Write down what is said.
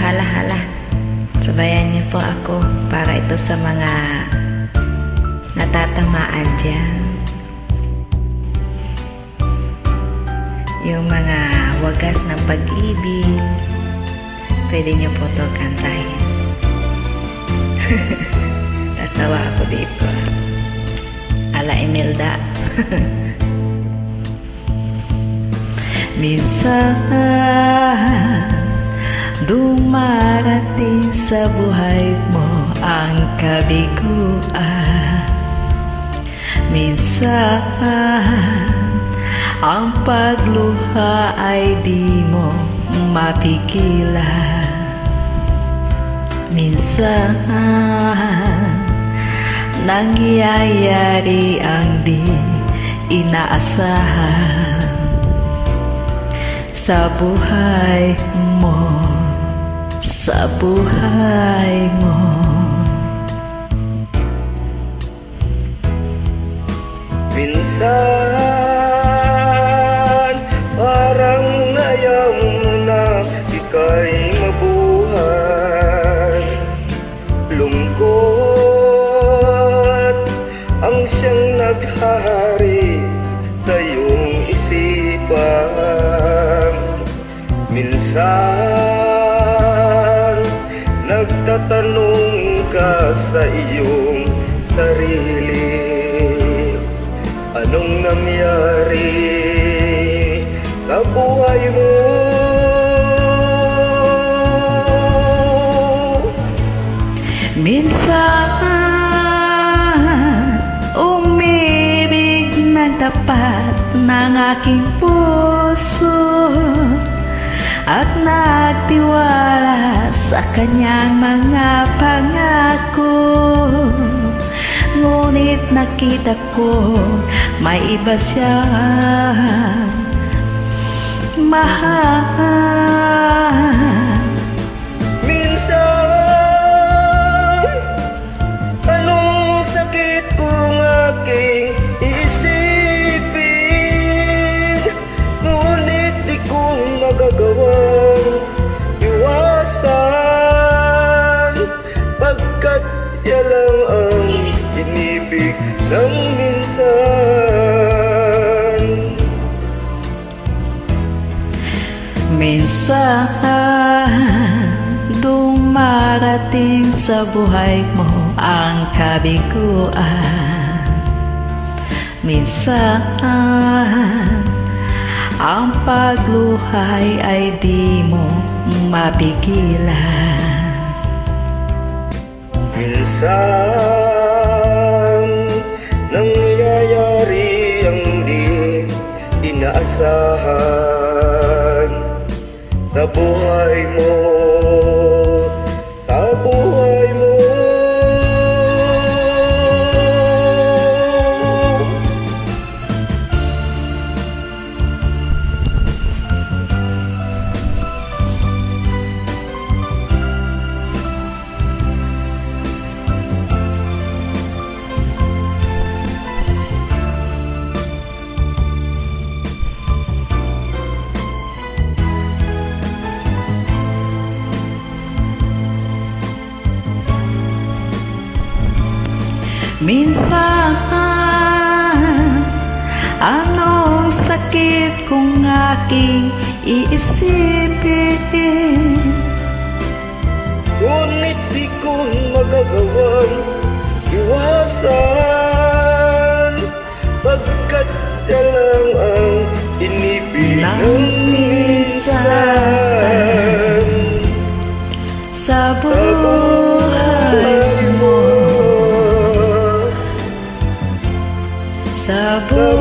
hala. Sabayan niyo po ako para ito sa mga natatamaan dyan. Yung mga wagas ng pag-ibig, pwede niyo po ito kantahin. Tatawa ako dito. Ala Imelda. Minsan dumarating sa buhay mo ang kabiguan. Minsan ang pagluha ay di mo mapigilan. Minsan nangyayari ang di inaasahan sa buhay mo, sa buhay mo. Minsan parang ayaw mo na ika'y mabuhay. Lungkot ang siyang naghahari sa iyong isipan. Minsan nagtatanong ka sa iyong sarili, anong nangyari sa buhay mo? Minsan umiibig na tapat ng aking puso at nagtiwala sa kanyang mga pangako. Ngunit nakita ko may iba siya mahal. Minsan anong sakit kung aking isipin, ngunit di kong magagawang iwasan, pagkat siya lang ang inibig ng minsan. Minsan dumarating sa buhay mo ang kabiguan. Minsan ang pagluhay ay di mo mapigilan. Minsan nangyayari ang di inaasahan sa buhay mo, sa buhay mo. Minsan anong sakit kung aking iisipin, ngunit di ko magagawang iwasan, pagkat siya lang ang inibig ng minsan. Sa buhay mo, sa buhay